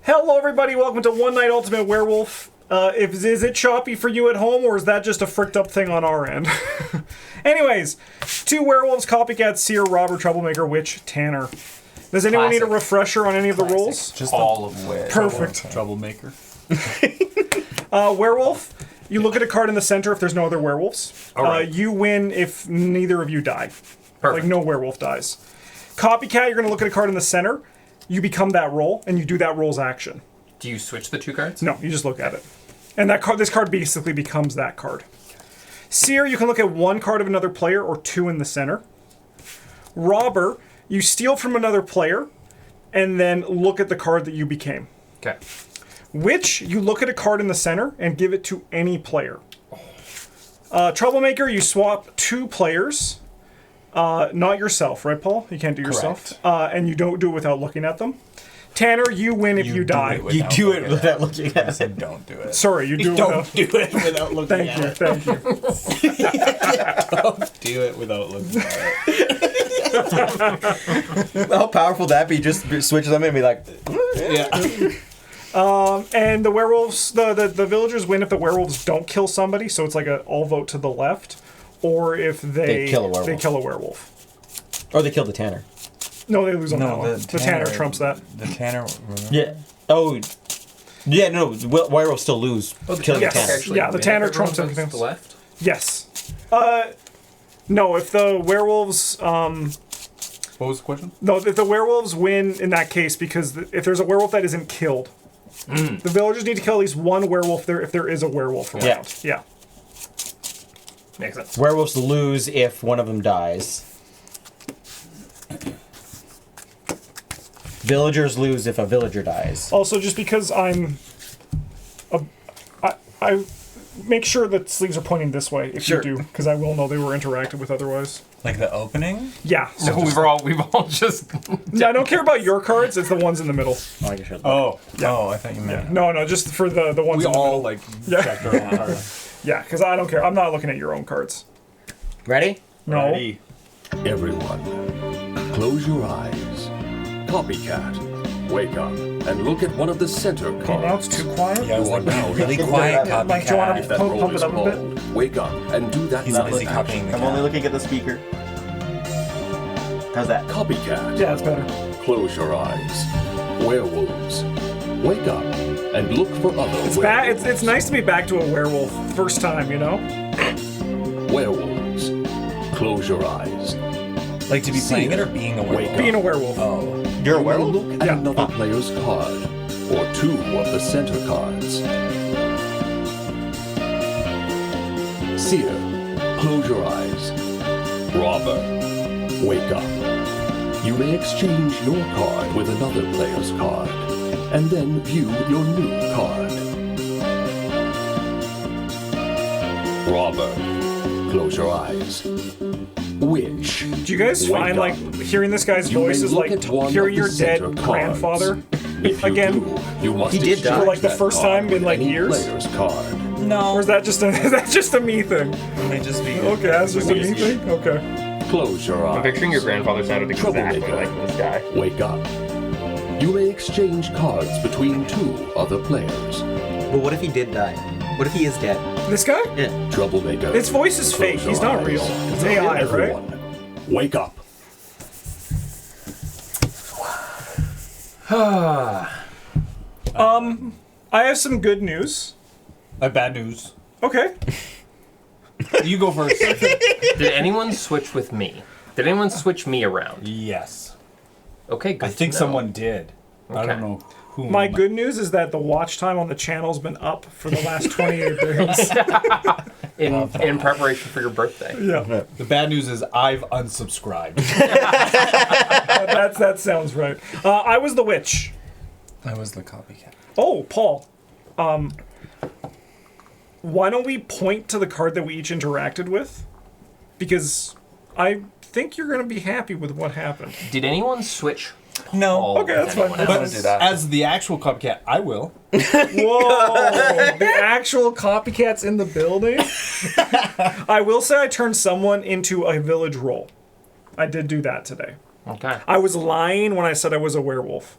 Hello, everybody. Welcome to One Night Ultimate Werewolf. Is it choppy for you at home, or is that just a fricked up thing on our end? Anyways, 2 werewolves, copycat, seer, robber, troublemaker, witch, tanner. Does anyone need a refresher on any of the roles? Just all of which. Perfect. Troublemaker. Werewolf, you look at a card in the center if there's no other werewolves. All right. You win if neither of you die. Perfect. Like, no werewolf dies. Copycat, you're going to look at a card in the center. You become that role, and you do that role's action. Do you switch the 2 cards? No, you just look at it. And that card, this card basically becomes that card. Seer, you can look at 1 card of another player or 2 in the center. Robber, you steal from another player and then look at the card that you became. Okay. Witch, you look at a card in the center and give it to any player. Troublemaker, you swap 2 players. Not yourself, right, Paul? You can't do yourself. And you don't do it without looking at them. Tanner, you win if you die. You do it without looking at it. I said don't do it. Sorry, you do it Don't do it without looking Thank at you, it. thank you. Don't do it without looking at it. How powerful that be? Just switch them and be like, Yeah. And the werewolves, the villagers win if the werewolves don't kill somebody, so it's like a all vote to the left, or if they kill a werewolf. They kill a werewolf. or they kill the tanner. No, they lose on that No, one. The tanner trumps that. The tanner. Yeah. Oh. Yeah. No. Werewolves still lose. Killing Yes. the tanner. Actually, Yeah, the win tanner if everyone trumps goes everything. to the left. Yes. No, if the werewolves, What was the question? no, if the werewolves win in that case, because if there's a werewolf that isn't killed, the villagers need to kill at least 1 werewolf there if there is a werewolf around. Yeah. Yeah. Makes sense. Werewolves lose if one of them dies. Villagers lose if a villager dies. Also, just because I make sure that sleeves are pointing this way if Sure. you do, because I will know they were interacted with otherwise. Like the opening? Yeah. So No, we've all just. yeah, I don't care about your cards. It's the ones in the middle. Oh, I guess I should- Oh. Oh, I thought you meant. No, just for the ones We in the all middle. like Yeah. checked our own cards. Yeah, because I don't care. I'm not looking at your own cards. Ready? No. Ready. Everyone, close your eyes. Copycat, wake up and look at one of the center Okay, now it's cards. too quiet. Yeah, I was You are like, now really in quiet, the Mike, do you want If copycat. that Pump roll it is up a bit. called, wake up and do that He's split busy action. copying the I'm only cat. looking at the speaker. How's that? Copycat, Yeah, it's better. close your eyes. Werewolves, wake up and look for other It's werewolves. it's nice to be back to a werewolf first time, you know? Werewolves, close your eyes. Like to be playing it or being a Wake werewolf? up. Being a werewolf. Oh. You're a You may werewolf? look at Yeah. another player's card, or 2 of the center cards. Seer, close your eyes. Robber, wake up. You may exchange your card with another player's card, and then view your new card. Robber, close your eyes. Witch, Do you guys wake find, up. like, hearing this guy's You may voice is look like at one hearing of your the dead center grandfather? If you Again, do, you must he did die. exchange For, like, the that first card time in, with like, any years? player's card. No. Or is that just a me thing? It may just be. Okay, that's just a me thing? Okay. Close your eyes. I'm picturing your grandfather sounded exactly Troublemaker. like this guy. Wake up. You may exchange cards between 2 other players. But what if he did die? What if he is dead? This guy? Yeah. Troublemaker. His voice is fake. Close He's your not eyes. real. It's AI, right? Everyone, wake up. I have some good news. Bad news. Okay. You go first. Did anyone switch with me? Did anyone switch me around? Yes. Okay, good. I think to know. someone did. I Okay. don't know who. My good news is that the watch time on the channel's been up for the last 28 days. in preparation for your birthday. Yeah, The bad news is I've unsubscribed. that sounds right. I was the witch. I was the copycat. Oh, Paul. Why don't we point to the card that we each interacted with? Because I think you're going to be happy with what happened. Did anyone switch? No. Okay, that's fine. Anyone But else? as the actual copycat, I will. Whoa! The actual copycat's in the building? I will say I turned someone into a village role. I did do that today. Okay. I was lying when I said I was a werewolf.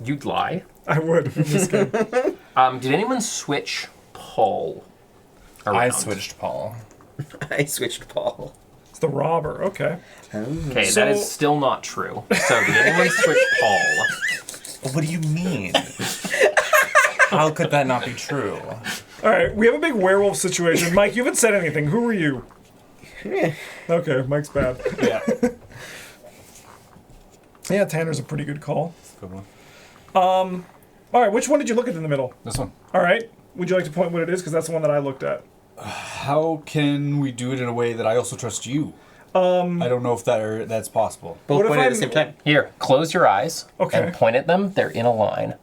You'd lie. I would in this game. Did anyone switch Paul around? I switched Paul. I switched Paul. It's the robber. Okay. Okay, So- that is still not true. So did anyone switch Paul? What do you mean? How could that not be true? All right, we have a big werewolf situation. Mike, you haven't said anything. Who are you? Okay, Mike's bad. Yeah. Yeah, Tanner's a pretty good call. Good one. All right, which one did you look at in the middle? This one. All right, would you like to point what it is? Because that's the one that I looked at. How can we do it in a way that I also trust you? I don't know if that's possible. Both What if pointed at I'm- the same time. Here, close your eyes Okay. and point at them. They're in a line.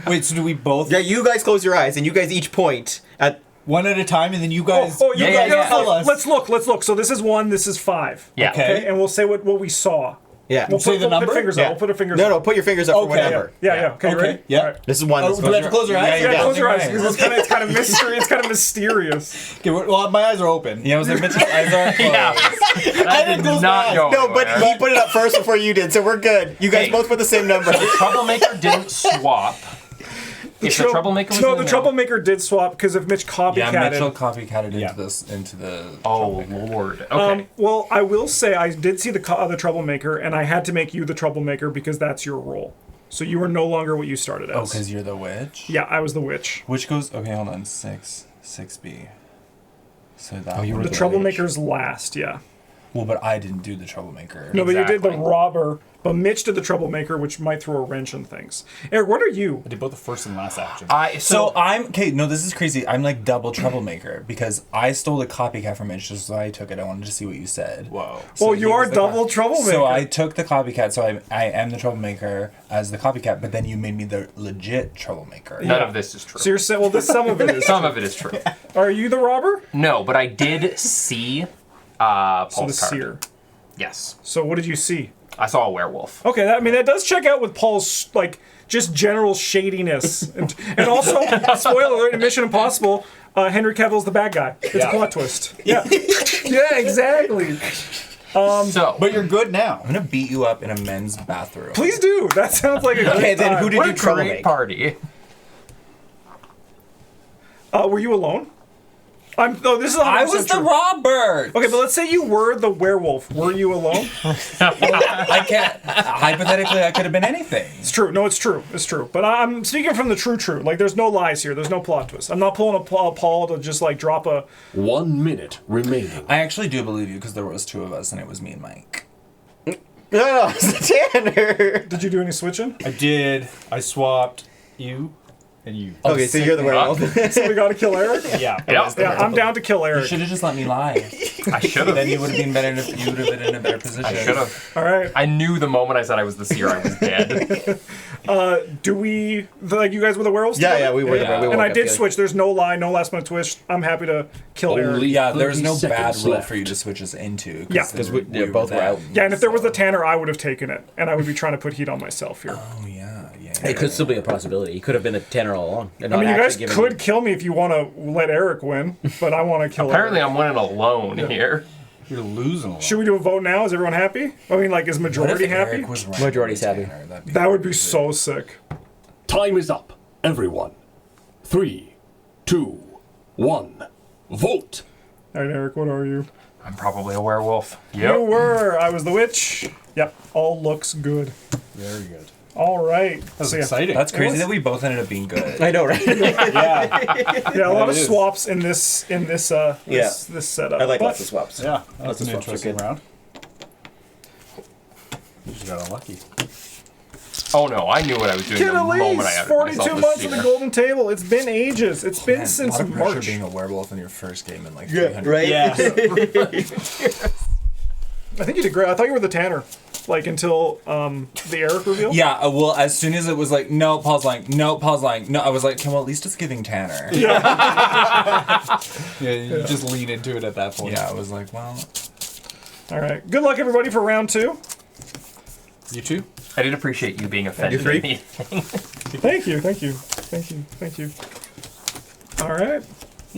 Wait, so do we both Yeah, you guys close your eyes and you guys each point at. one at a time, and then you guys? Oh, you Yeah, guys yeah, tell us. Let's look. So this is 1, this is 5. Yeah. Okay. And we'll say what we saw. Yeah. We'll Say the number? Put fingers Yeah. up. We'll put our fingers No, up. no, put your fingers up for Okay. one number. Yeah. Okay, you Okay, ready? yeah. All right. This is one. Oh, This do we have to close our eyes? Yeah, close your eyes Okay. because it's kind of mystery. It's kind of mysterious. Okay, well, my eyes are open. Yeah, was there Mitchell's eyes are closed? I did close not my go No, but anywhere. he put it up first before you did, so we're good. You guys Hey. both put the same number. The troublemaker didn't swap. If the troublemaker was No, in the the troublemaker did swap because if Mitch Yeah, Mitchell copycatted. copycatted Yeah. into the. Oh Lord. Okay. Well, I will say I did see the other troublemaker, and I had to make you the troublemaker because that's your role. So you are no longer what you started as. Oh, because you're the witch. Yeah, I was the witch. Which goes? Okay, hold on. 6B. So that. Oh, you were The the troublemaker's last. Yeah. Well, but I didn't do the troublemaker. No, but you did the Exactly. robber. But Mitch did the troublemaker, which might throw a wrench in things. Eric, what are you? I did both the first and last action. So I'm okay. No, this is crazy. I'm like double troublemaker because I stole the copycat from Mitch, just so I took it. I wanted to see what you said. Whoa. So Well, he you are was the double troublemaker. So I took the copycat. So I am the troublemaker as the copycat, but then you made me the legit troublemaker. None of this is true. So you're saying, well, this some of it is. Some of it is true. Are you the robber? No, but I did see So Paul's the card. seer. Yes, So what did you see? I saw a werewolf. Okay, that does check out with Paul's like just general shadiness, and also spoiler alert in Mission Impossible, Henry Cavill's the bad guy. It's a plot twist. Yeah, yeah, exactly. So, But you're good now. I'm gonna beat you up in a men's bathroom. Please do. That sounds like a great Okay, then time. who did what you a trouble great make? party. Were you alone? No, this is 100% I was the true. robber. Okay, but let's say you were the werewolf. Were you alone? I can't. Hypothetically, I could have been anything. It's true. No, it's true. It's true. But I'm speaking from the true. Like, there's no lies here. There's no plot twist. I'm not pulling a Paul to just like drop a. 1 minute remaining. I actually do believe you because there was 2 of us and it was me and Mike. No, it's Tanner. Did you do any switching? I did. I swapped you and you. Okay, so you're the werewolf. So we got to kill Eric. Yeah. Yeah, Yeah, I'm down to kill You Eric. should have just let me lie. I should have. Then you would have been better. You would have been in a better position. I should have. All right. I knew the moment I said I was the seer, I was dead. Do we like you guys were the werewolves? Yeah, together? yeah, we were. Yeah. We woke And I up did together. switch. There's no lie, no last minute twist. I'm happy to kill Eric. Only Yeah, there's 30 no bad seconds rule left. for you to switch us into. Yeah, because we both were out. Yeah, and if there was the Tanner, I would have taken it, and I would be trying to put heat on myself here. Oh yeah. It could still be a possibility. He could have been a Tanner all along. And I mean, not you guys actually could giving kill me if you want to let Eric win, but I want to kill Apparently, Eric. I'm winning alone here. You're losing a lot. Should we do a vote now? Is everyone happy? I mean, like, is What if majority happy? Eric was right Majority's and happy. Tanner? That would be so sick. Time is up, everyone. 3, 2, 1. Vote. All right, Eric, what are you? I'm probably a werewolf. You Yep. were. I was the witch. Yep. All looks good. Very good. All right. That's So, yeah. exciting. That's crazy was- that we both ended up being good. I know, right? yeah. Yeah, a lot of it is. swaps in this this setup. I like But lots of swaps. Yeah. That's an swaps are interesting good. round. You just got unlucky. Oh no, I knew what I was doing Get the at moment I least had 42 myself months the of the seer. golden table. It's been ages. It's been Man, since a lot of pressure March. being a werewolf in your first game in like Yeah, 300. right? Yeah. I think you did great. I thought you were the Tanner, like until the Eric reveal. Yeah, well, as soon as it was like, no, Paul's lying, no, Paul's lying, no, I was like, okay, well, at least it's giving Tanner. Yeah, you just lean into it at that point. Yeah, I was like, well, All right. Good luck, everybody, for round 2. You too? I did appreciate you being offended. three? at me. Thank you. Thank you. Thank you. Thank you. All right.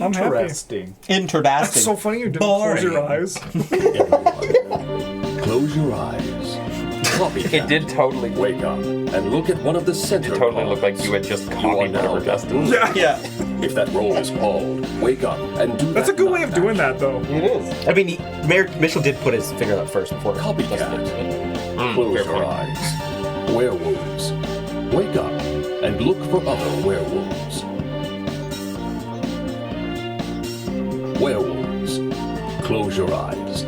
I'm happy. Interesting. That's so funny you didn't close your Boring. eyes. Everyone, close your eyes. Copycat. It did totally. Wake up and look at one of the center It totally looked like cards. you had just You are copied now whatever Justin. Yeah. If that roll is called, wake up and do That's a that good way of knockback. doing that, though. It is. I mean, Mayor Mitchell did put his finger up first before. Copycat. Close fair your point. eyes. Werewolves. Wake up and look for other werewolves. Werewolves. Close your eyes.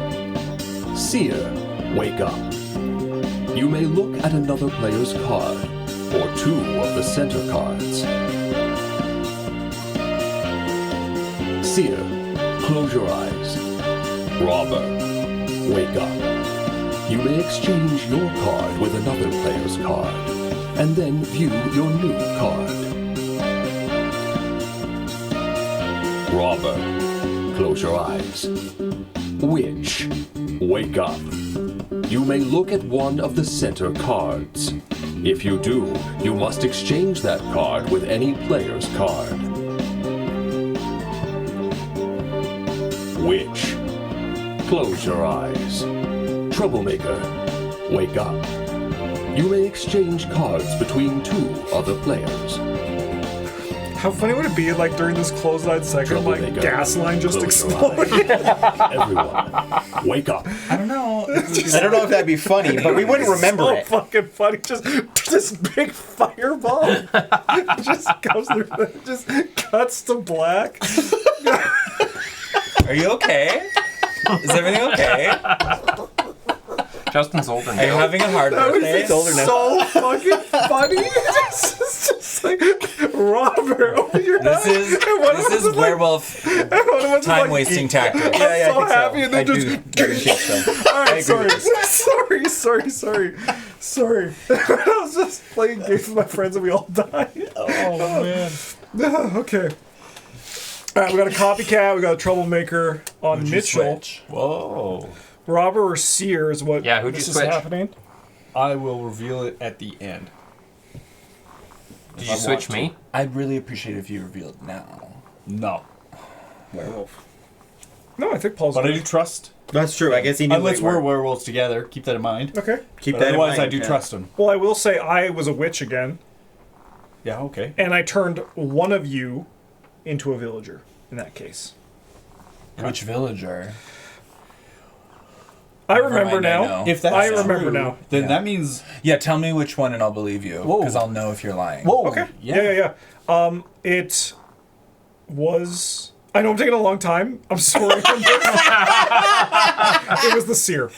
Seer. Wake up. You may look at another player's card, or two of the center cards. Seer. Close your eyes. Robber. Wake up. You may exchange your card with another player's card, and then view your new card. Robber, close your eyes. Witch, wake up. You may look at one of the center cards. If you do, you must exchange that card with any player's card. Witch, close your eyes. Troublemaker, wake up. You may exchange cards between two other players. How funny would it be, like, during this closed-eyed segment, like, Troublemaker, gas line just close your exploded? Everyone, wake up. I don't know. I don't know if that'd be funny, but we wouldn't remember So it. fucking funny. Just this big fireball just goes through, just cuts to black. Are you okay? Is everything okay? Justin's older Are you now. having a hard birthday? So fucking funny. It's just like Robert over your This head. is And one of this them is like- werewolf and one of them was time like, wasting tactic. I'm so happy, and then I just. do think so. All right, agree sorry, with sorry. I was just playing games with my friends and we all died. Oh man. Okay. All right, we got a copycat. We got a troublemaker on Mitchell. Whoa. Robber or Seer is what. Yeah, who'd you this switch? is happening. I will reveal it at the end. Did you switch me? I'd really appreciate if you revealed now. No. Werewolf. No, I think Paul's. But I good. do trust. That's true. I guess he knew. Unless they we're were. werewolves together. Keep that in mind. Okay. Keep But that in otherwise, mind, I do yeah. trust him. Well, I will say I was a witch again, Yeah, okay. and I turned one of you into a villager. In that case, Which villager? I Never remember mind, I now. know. If that's I remember true, now. then Yeah. that means... Yeah, tell me which one and I'll believe you. Whoa. Because I'll know if you're lying. Whoa. Okay. Yeah. It was. I know I'm taking a long time. I'm sorry. It was the Seer.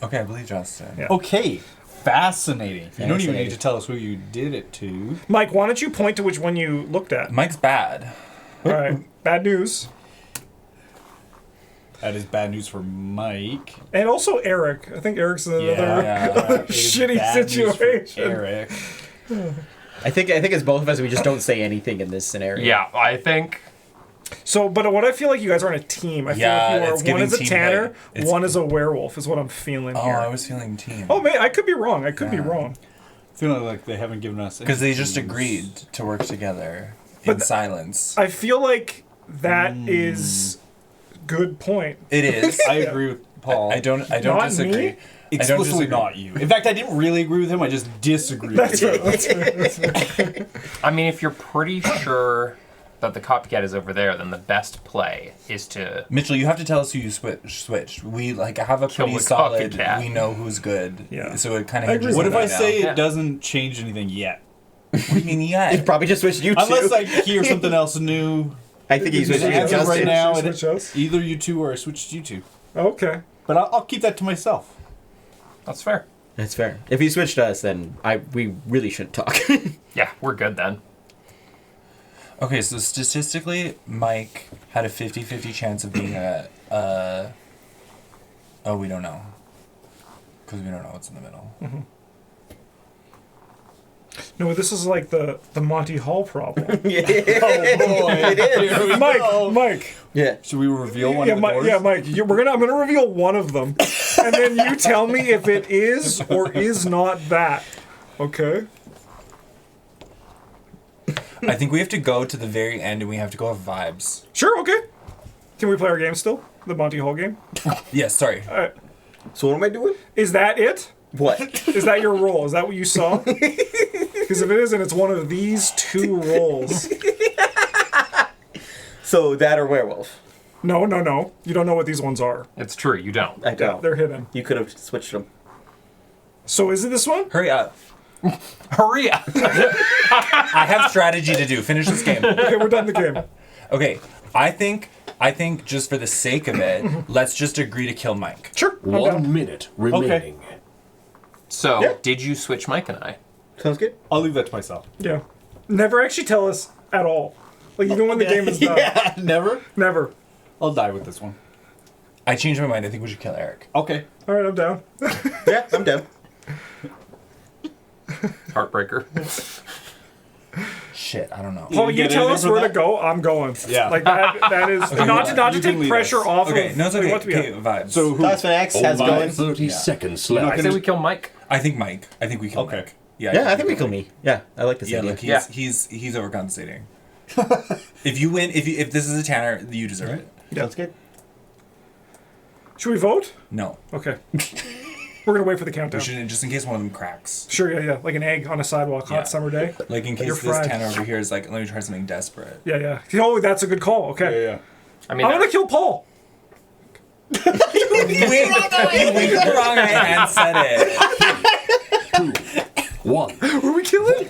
Okay, I believe Justin. Yeah. Okay. Fascinating. You don't even need Fascinating. to tell us who you did it to. Mike, why don't you point to which one you looked at? Mike's bad. All right. Bad news. That is bad news for Mike. And also Eric. I think Eric's in another It is shitty bad news for situation. Eric. I think as both of us, we just don't say anything in this scenario. Yeah, I think. So, but what I feel like you guys are on a team. I feel Yeah, like it's you are. One giving is a team Tanner, play. It's- one is a werewolf, is what I'm feeling Oh, here. I was feeling team. Oh, man, I could be wrong. I could be Yeah. wrong. Feeling like they haven't given us... Because they just any clues. agreed to work together But in silence. I feel like that is good point. It is. I agree with Paul. I don't Not disagree. me? I don't Explicitly disagree. not you. In fact, I didn't really agree with him. I just disagreed That's with him. right. That's right. I mean, if you're pretty sure that the copycat is over there, then the best play is to. Mitchell, you have to tell us who you switched. We like have a Kill pretty the solid. copycat. We know who's good. Yeah. So it kind I of. agree What with if I that say Yeah. it doesn't change anything yet? What do you mean yet? It probably just switched you two. Unless I hear something else new. I think he's switched you As to of right Justin. now, Should we switch us? either you two or I switched you two. Okay. But I'll keep that to myself. That's fair. That's fair. If he switched to us, then we really shouldn't talk. Yeah, we're good then. Okay, so statistically, Mike had a 50-50 chance of being a. Oh, we don't know. Because we don't know what's in the middle. No, this is like the Monty Hall problem. Oh boy! Here we go. Mike. Yeah. Should we reveal one Yeah, of the Mike. doors? Yeah, Mike. I'm gonna reveal one of them, and then you tell me if it is or is not that. Okay. I think we have to go to the very end and we have to go have vibes. Sure. Okay. Can we play our game still? The Monty Hall game. Yes, sorry. All right. So what am I doing? Is that it? What? Is that your roll? Is that what you saw? Because if it isn't, it's one of these two rolls. So that or werewolf? No. You don't know what these ones are. It's true, you don't. I don't. They're hidden. You could have switched them. So is it this one? Hurry up. Hurry up! I have strategy to do. Finish this game. Okay, we're done the game. Okay, I think just for the sake of it, let's just agree to kill Mike. Sure. I'm 1 down. minute remaining. So, Yeah. did you switch Mike and I? Sounds good. I'll leave that to myself. Yeah. Never actually tell us at all. Like, even when the game is done. Yeah. Never? Never. I'll die with this one. I changed my mind. I think we should kill Eric. Okay. All right, I'm down. Yeah, I'm down. Heartbreaker. Shit, I don't know. Paul, you get tell anything us for where to that? go, I'm going. Yeah. Like, that is... not to you can take lead pressure us. off Okay, of... no, it's like, okay. what we Okay, have. vibes. So who? Last X has Only going. 30 seconds left. I say we kill Mike. I think Mike. I think we kill Okay. Mike. Yeah, Yeah, I think we kill me. Yeah, I like this Yeah, idea. look, Yeah. he's overcompensating. If you win, if this is a Tanner, you deserve it. Sounds good. Should we vote? No, Okay. We're going to wait for the we countdown. shouldn't. Just in case one of them cracks. Sure, yeah. Like an egg on a sidewalk, hot Yeah. summer day. Like in You're case this fried. Tanner over here is like, let me try something desperate. Yeah. Oh, that's a good call. Okay. Yeah. I mean, I'm going to kill Paul. You winked the wrong way and said it. 2, 1. Were we killing?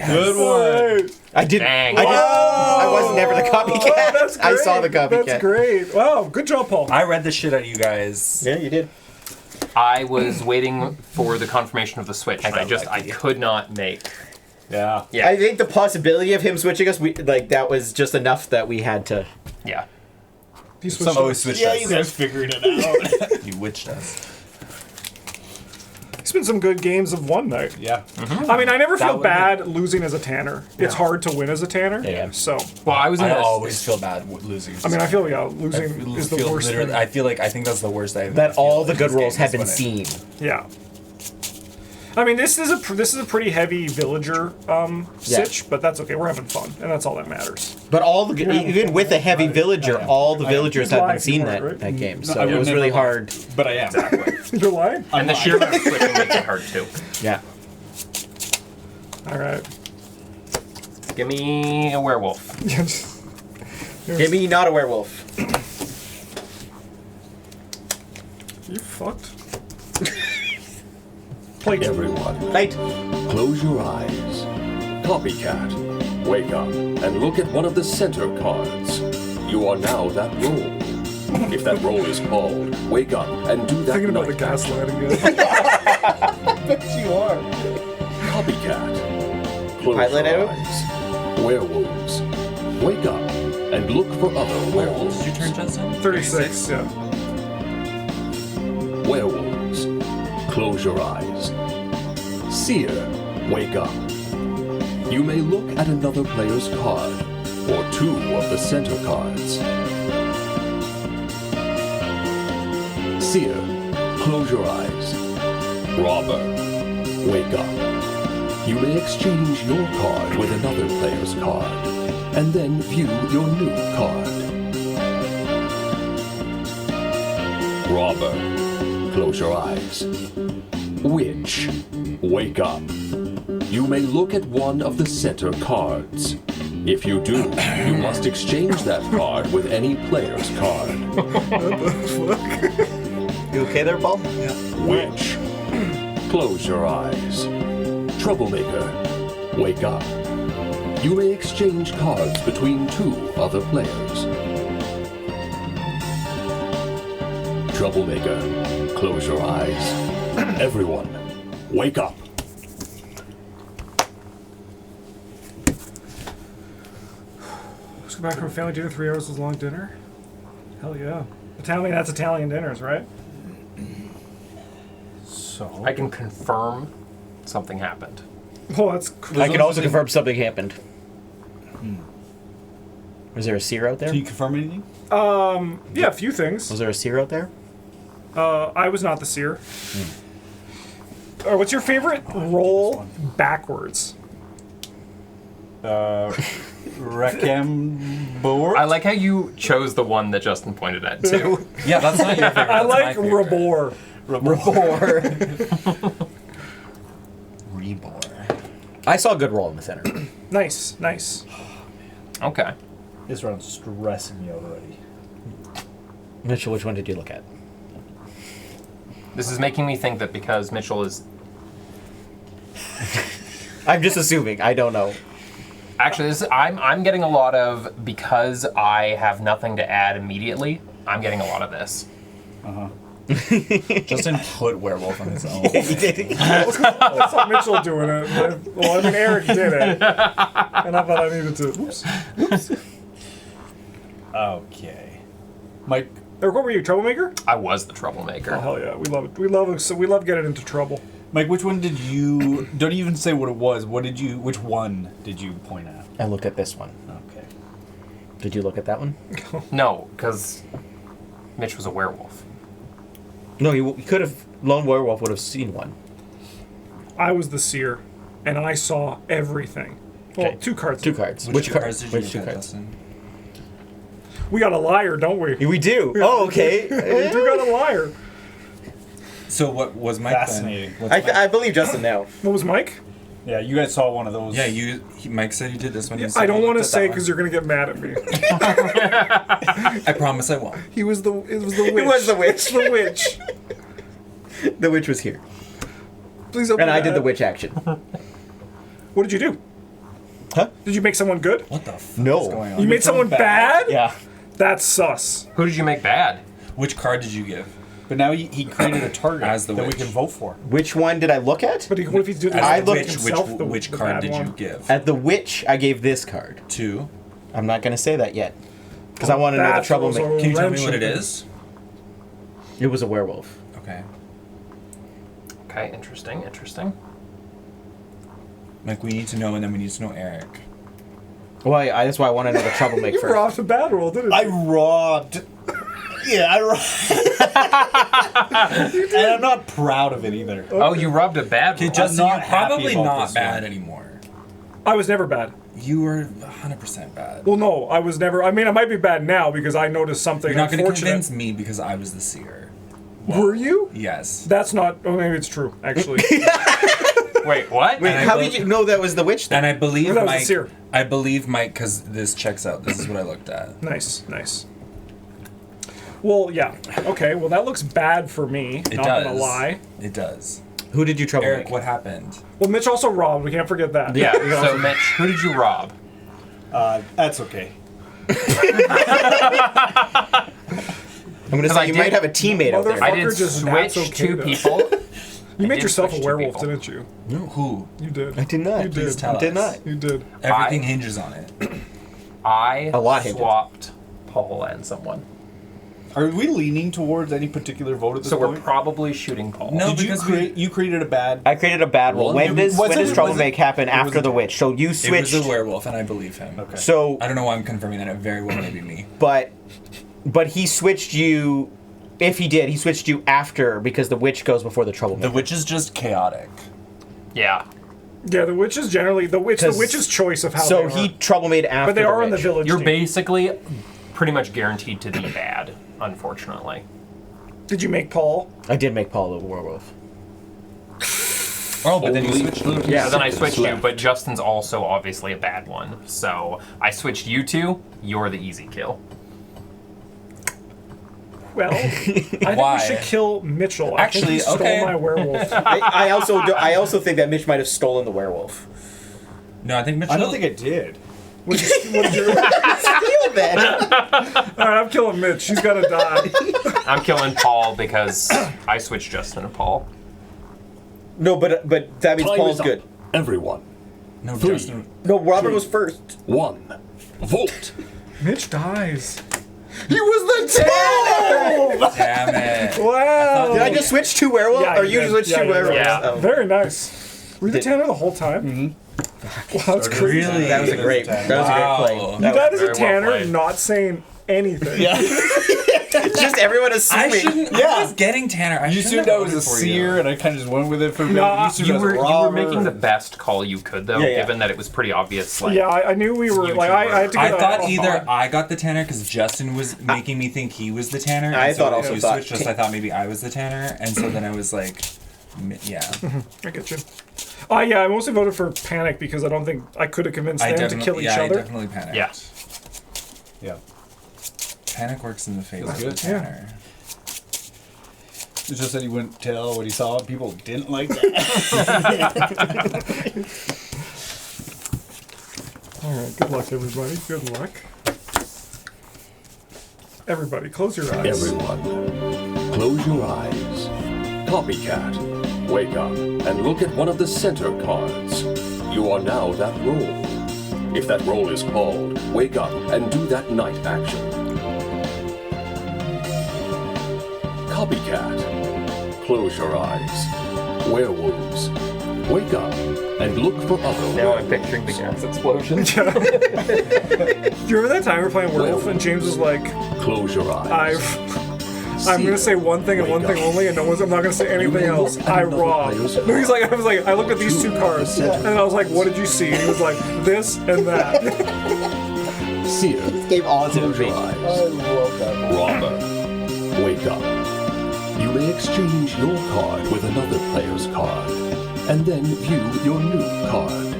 Good one. I didn't. Dang. I was never the copycat. Oh, that's great. I saw the copycat. That's great. Wow, good job, Paul. I read the shit out of you guys. Yeah, you did. I was waiting for the confirmation of the switch, and felt I lucky. could not make. Yeah. Yeah. I think the possibility of him switching us, that was just enough that we had to. Yeah. You switched Oh, up. he switched Yeah, us. you guys figured it out. You witched us. It's been some good games of one night. Yeah. I mean, I never feel would bad losing as a Tanner. It's hard to win as a Tanner. Yeah. So, Well, I was in I a, always feel bad losing. I mean, I feel losing is the feel worst literally- thing. I feel like I think that's the worst I That feel all the in good this rolls game have is been when seen. Yeah. I mean, this is a pretty heavy villager sitch, but that's okay. We're having fun, and that's all that matters. But even with a heavy villager, all the villagers have been seen Right, right? that game. No, So I it would was never really lie. hard. But I am. You're lying. and the sheer amount of switching makes it hard too. Yeah. All right. Give me a werewolf. Give me not a werewolf. You fucked. Play Everyone, Right. close your eyes. Copycat, wake up and look at one of the center cards. You are now that role. If that role is called, wake up and do that Thinking about the night action. gaslighting guy. You are. Copycat, close Pilot your out. eyes. Werewolves, wake up and look for other werewolves. Did you turn Justin? 36. Yeah. Werewolves, close your eyes. Seer, wake up. You may look at another player's card, or two of the center cards. Seer, close your eyes. Robber, wake up. You may exchange your card with another player's card, and then view your new card. Robber, close your eyes. Witch, wake up. You may look at one of the center cards. If you do, you must exchange that card with any player's card. You okay there, Paul? Witch, close your eyes. Troublemaker, wake up. You may exchange cards between two other players. Troublemaker, close your eyes. Everyone, wake up. Just go back from family dinner. 3 hours was a long dinner. Hell yeah. Italian. That's Italian dinners, right? So. I can confirm something happened. Oh, that's cool. I can also confirm something happened. Was there a seer out there? Can you confirm anything? Yeah, a few things. Was there a seer out there? I was not the seer. What's your favorite roll backwards? Recambor? I like how you chose the one that Justin pointed at too. Yeah, that's not your favorite. I that's my like favorite. Rabor. Rebor. I saw a good roll in the center. Nice, nice. Okay. This round's stressing me out already. Mitchell, which one did you look at? This is making me think that because Mitchell is I'm just assuming. I don't know. actually I'm getting a lot of because I have nothing to add immediately. I'm getting a lot of this. Justin put werewolf on his own. I saw Mitchell doing it. Well, I mean, Eric did it. And I thought I needed to. Oops. Okay. Mike, Eric, what were you, troublemaker? I was the troublemaker. Oh, hell yeah. We love it. We love getting into trouble. which one did you... Don't even say what it was. Which one did you point at? I looked at this one. Okay. Did you look at that one? No, because Mitch was a werewolf. No, he could have. Lone Werewolf would have seen one. I was the seer, and I saw everything. Well, Okay. two cards. Two cards. Which card- cards did you Which two look at, cards? Justin? We got a liar, don't we? We do. Oh, okay. We do got a liar. So what was Mike Fascinating. then? What's Mike? I believe Justin now. What was Mike? Yeah, you guys saw one of those. Yeah, Mike said you did this one. I don't want to say because you're gonna get mad at me. I promise I won't. It was the witch. It was the witch. The witch. The witch was here. Please open And I that. did the witch action. What did you do? Huh? Did you make someone good? What the fuck No. is going on? You made someone bad? Yeah. That's sus. Who did you make bad? Which card did you give? But now he created a target As the that witch. we can vote for. Which one did I look at? But what if he's doing I this looked- himself, which the card bad did one? you give? At the witch, I gave this card. Two. I'm not going to say that yet. Because I want to know the That throws troublemaker. a Can you tell me wrench what it in is? It was a werewolf. Okay. Okay, interesting. Like we need to know, and then we need to know Eric. Well, that's why I want to know the troublemaker You were first. off to bad roll, didn't you? I robbed. Yeah, I robbed. And I'm not proud of it either. Oh, you robbed a bad one. Justin, not you're happy probably about not this bad one. anymore. I was never bad. You were 100% bad. Well, no, I was never. I mean, I might be bad now because I noticed something You're not going to unfortunate. convince me because I was the seer. Were you? Yes. That's not. Oh, maybe it's true. Actually, Wait, what? Wait, And I how will- did you know that was the witch then? And I believe That was the Mike. seer. I believe Mike because this checks out. This is what I looked at. nice. Well, yeah. Okay. Well, that looks bad for me. It not does. gonna lie. It does. Who did you troublemaker? Eric, what happened? Well, Mitch also robbed. We can't forget that. Yeah, so Mitch, who did you rob? That's okay. I'm going to say I you did- might have a teammate out there. I Fucker did just switch that's okay two though. people. You made did yourself a switch two werewolf, people. didn't you? Who? You did. I did not. You Please did. tell Did us. not. You did. Everything hinges on it. I A lot hinted. swapped Paul and someone. Are we leaning towards any particular vote at this So we're point? probably shooting Paul. No, Did you because create? You created a bad. I created a bad roll. When does troublemaker happen was after a- the witch? So you it switched. was a werewolf, and I believe him. Okay. So, I don't know why I'm confirming that. It very well may be me. but he switched you. If he did, he switched you after because the witch goes before the troublemaker. The witch is just chaotic. Yeah. Yeah, the witch is generally the 'Cause- witch's choice of how. So they he are. troublemaker after. But they are in the witch. village. You're team. basically pretty much guaranteed to be bad, unfortunately. Did you make Paul? I did make Paul the werewolf. Oh, but then you switched. Yeah. So then I switched you, but Justin's also obviously a bad one. So I switched you two. You're the easy kill. Well, I think Why? we should kill Mitchell. Actually, I think he stole okay. my werewolf. I also think that Mitch might have stolen the werewolf. No, I think Mitchell. I don't think it did. What did you? Steal that. All right, I'm killing Mitch. She's gotta die. I'm killing Paul because I switched Justin to Paul. No, but that means Time Paul's is up. good. Everyone. No, 3, Justin. No, Robert was first. 1. Vote. Mitch dies. He was the Tanner. Damn it. Wow. Did I just switch two werewolves? Yeah, or you you did. switched Yeah, two yeah, werewolves? yeah. Oh. Very nice. Were you the Tanner the whole time? Mm-hmm. Wow, that's crazy. Really? That was a great. That was a Wow. great play. You That died was- as a Very well Tanner, played. not saying anything. Yeah. Just everyone assuming. I was getting Tanner. I You shouldn't assumed I have was a voted for seer, you. and I kind of just went with it for a bit. No, assumed You I was a were robber. making the best call you could, though, Yeah. given that it was pretty obvious. Like, Yeah, I knew we were You like two I had to. I Get thought a, either I got the Tanner because Justin was making me think he was the Tanner. I and so thought if also you thought switched us, I thought maybe I was the Tanner, and so then I was like, yeah. I get you. Yeah, I mostly voted for Panic because I don't think I could have convinced them to kill each I other. definitely panicked. Yeah. Yeah. Panic works in the favor of the good. Tanner. It's just that he wouldn't tell what he saw. People didn't like that. All right, good luck, everybody. Good luck. Everybody, close your eyes. Everyone, close your eyes. Copycat, wake up and look at one of the center cards. You are now that role. If that role is called, wake up and do that night action. Copycat, close your eyes. Werewolves, wake up and look for other Now I'm werewolves. picturing the gas explosion. Do you remember that time we were playing Werewolf and James was like, Close your eyes. I'm gonna say one thing and one thing only, and I'm not gonna say anything else. I robbed. No, he's like, I was like, I looked at these two cards, and I was like, what did you see? And he was like, this and that. Seer, Gave all its close your information. eyes. Robber, wake up. You may exchange your card with another player's card, and then view your new card.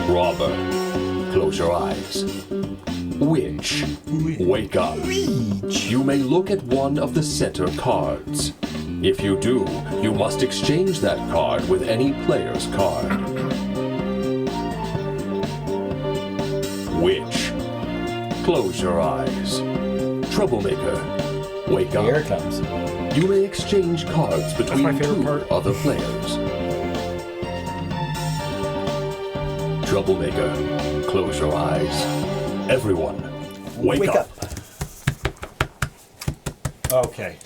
Robber, close your eyes. Witch, wake up. You may look at one of the center cards. If you do, you must exchange that card with any player's card. Witch, close your eyes. Troublemaker, wake up. Here it comes. You may exchange cards my between favorite two part. other players. Troublemaker, close your eyes. Everyone, wake up. Okay.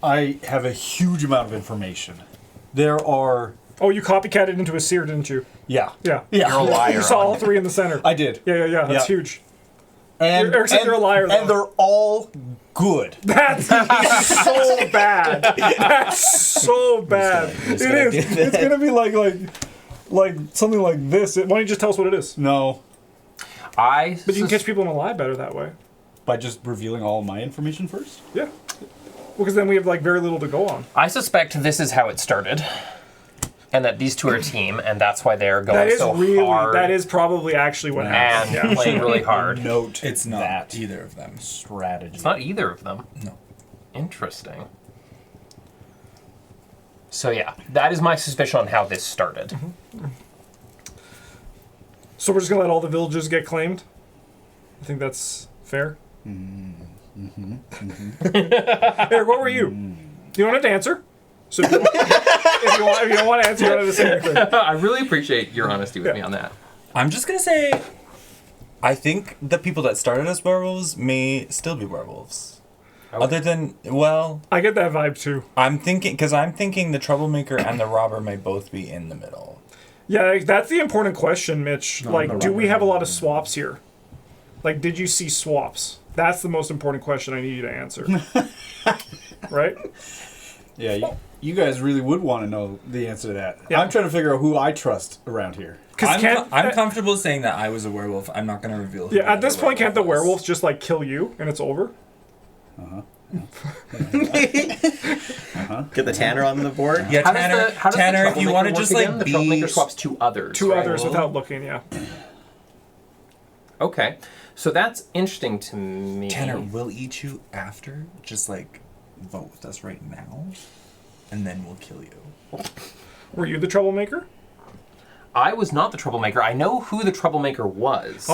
I have a huge amount of information. There are... Oh, you copycatted into a seer, didn't you? Yeah. Yeah. Yeah. You're a liar. You saw all three in the center. I did. Yeah. That's Yeah. huge. And, Except you're a liar, though. And they're all good. That's so bad. That's so bad. It is. It's gonna be like something like this. Why don't you just tell us what it is? No. I But you can catch people in a lie better that way. By just revealing all my information first? Yeah. Well, because then we have like very little to go on. I suspect this is how it started, and that these two are a team, and that's why they're going That is so really. hard That is probably actually what happened. and playing really hard. Note It's not that either of them. strategy. It's not either of them. No. Interesting. So yeah, that is my suspicion on how this started. So we're just gonna let all the villages get claimed. I think that's fair. Eric, what were you? You don't have to ansur. So if you don't want to answer, you don't have to say anything. I really appreciate your honesty with me on that. I'm just gonna say, I think the people that started as werewolves may still be werewolves. Other than, well, I get that vibe too. I'm thinking the troublemaker and the robber may both be in the middle. Yeah, like, that's the important question, Mitch. Like, do we have a lot of swaps here? Like, did you see swaps? That's the most important question I need you to answer. Right? Yeah, you guys really would want to know the answer to that. Yeah. I'm trying to figure out who I trust around here. I'm comfortable saying that I was a werewolf. I'm not gonna reveal. who Yeah, at the this point, can't the werewolf werewolves just like kill you and it's over? Get the Tanner on the board. was. Yeah, Tanner. Tanner, if you want to just like the be troublemaker swaps two others. Two right? others without looking, yeah. Okay, so that's interesting to me. Tanner, we'll eat you after. Just like vote with us right now, and then we'll kill you. Were you the troublemaker? I was not the troublemaker. I know who the troublemaker was.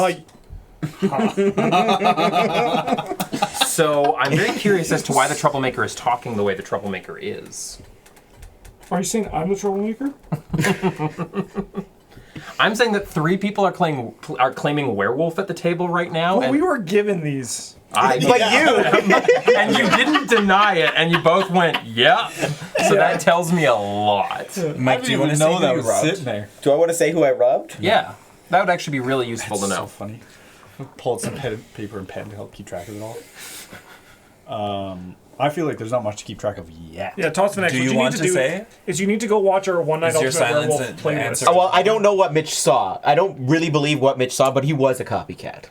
So I'm very curious as to why the troublemaker is talking the way the troublemaker is. Are you saying I'm the troublemaker? I'm saying that three people are claiming werewolf at the table right now, Well, and we were given these. But you. and you didn't deny it, and you both went, "Yeah." So that tells me a lot. Mike, do you want to know say that who was you robbed? sitting there? Do I want to say who I robbed? Yeah. That would actually be really useful to So know. funny. Pull out some paper and pen to help keep track of it all. I feel like there's not much to keep track of yet. Yeah, toss the next. Do What you need want to do say? is you need to go watch our One Night Is your Ultimate silence Werewolf the playlist. answer? Oh, well, I don't know what Mitch saw. I don't really believe what Mitch saw, but he was a copycat.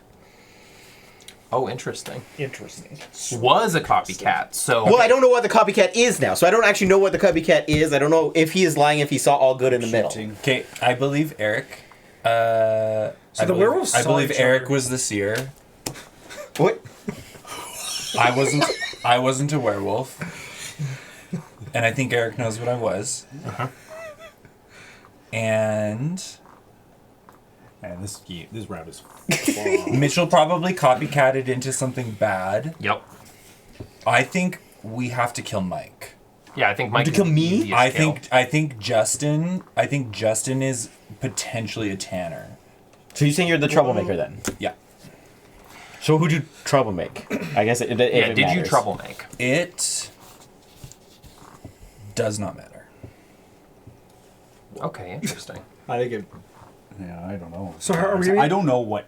Oh, interesting. Interesting. Was a copycat, so... Well, I don't know what the copycat is now, so I don't actually know what the copycat is. I don't know if he is lying, if he saw all good in the middle. Okay, I believe Eric. So the werewolves I saw believe each Eric other. was the seer. What? I wasn't. I wasn't a werewolf, and I think Eric knows what I was. And Man, this round is fun. Mitchell probably copycatted into something bad. Yep. I think we have to kill Mike. Yeah, I think Mike To is kill the me? easiest I kill. think Justin. I think Justin is potentially a tanner. So you're saying you're the troublemaker then? Yeah. So who'd you trouble make? I guess it Yeah, it did you matters. trouble make? It does not matter. Okay, interesting. I think it. Yeah, I don't know. So how are we? I don't know what.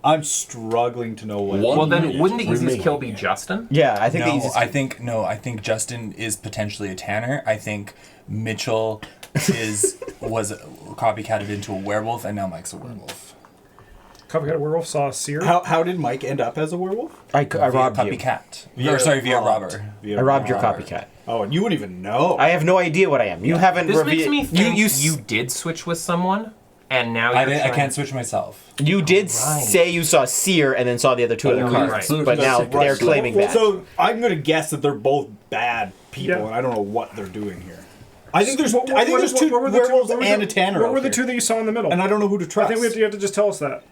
I'm struggling to know what. One Well, then minute wouldn't the easiest remaining. kill be Justin? Yeah, I think the No, easiest. I think Justin is potentially a tanner. I think Mitchell was copycatted into a werewolf, and now Mike's a werewolf. Copycat werewolf saw a seer. How did Mike end up as a werewolf? I Via robbed you. copycat. Via robber. Via I robbed your robber. copycat. Oh, and you wouldn't even know. I have no idea what I am. You haven't. This makes me think you you did switch with someone, and now you're I trying- can't switch myself. You did Right. say you saw seer and then saw the other two other Only cards, 30 but now seconds they're left. claiming Well, that. so I'm gonna guess that they're both bad people, Yeah. and I don't know what they're doing here. I think there's What- I think what- there's what- two what were the werewolves what were and the- a tanner. What were out the here. two that you saw in the middle? And I don't know who to I trust. think you have to just tell us that.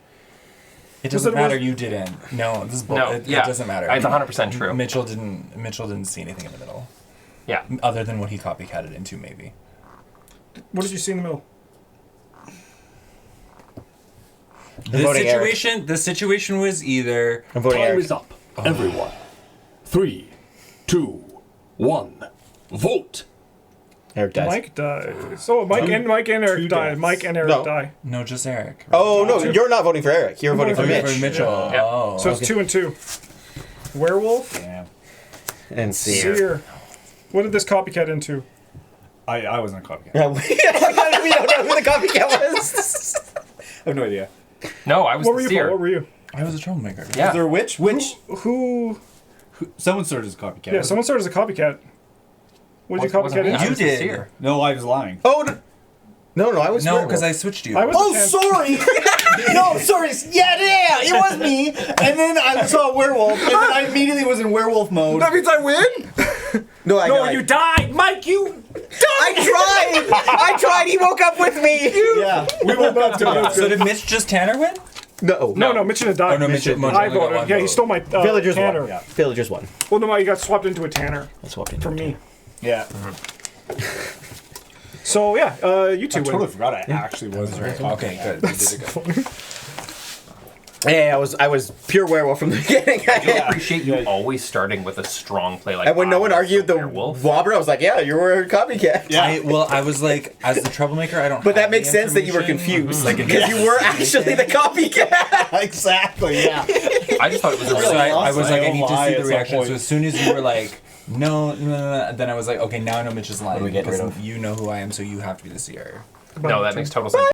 It Was doesn't it- matter. You didn't. No, this is bull. No, it yeah. doesn't matter. It's 100% true. Mitchell didn't see anything in the middle, Yeah. other than what he copycatted into, maybe. What did you see in the middle? The voting Eric. situation was either I'm voting Time Eric. is up. Everyone. 3, 2, 1. Vote. Eric dies. Mike dies. So Mike and Eric two die. deaths. Mike and Eric No. die. no, just Eric. Oh no, you're not voting for Eric. You're voting for voting Mitch. For Mitchell. Yeah. Oh, So it's 2 and 2. Werewolf, Damn. And seer. seer. What did this copycat into? I wasn't a copycat. Yeah, we don't know who the copycat was. I have no idea. No, I was What were the you seer. for? What were you? I was a troublemaker. Yeah. Is there a witch? Who? Someone started as a copycat. Yeah, someone started as a copycat. What did you Wasn't copycat me. I into? was the did. seer. No, I was lying. Oh no, I was No, werewolf. because I switched you. I was. Oh, the tan- sorry. No, sorry. Yeah, it was me. And then I saw a werewolf, and then I immediately was in werewolf mode. That means I win. No, I died. died, Mike. You. I tried. He woke up with me. Yeah, we woke up to it. So did Mitch just Tanner win? No. No, Mitch had died. Oh, no, Mitch only got I voted. one Yeah, he vote. stole my Villagers tanner. won. Yeah. Villagers won. Well, no, he got swapped into a tanner I swapped into from me. Yeah. So yeah, you two I win. totally forgot I actually was right. Okay, good. You did it good. Hey, I was pure werewolf from the beginning. I do appreciate you always starting with a strong play like And when no one I was argued the werewolf. wobber, I was like, "Yeah, you were a copycat." Yeah. I was like, as the troublemaker, I don't. But have that makes the sense that you were information. confused, like because you were actually the copycat. Exactly. Yeah. I just thought it was a So really I was like, I Oh need to my, see at the some reaction. point. So as soon as you were like, no, then I was like, okay, now I know Mitch is lying we get rid because of? you know who I am, so you have to be the seer. No, that makes total sense.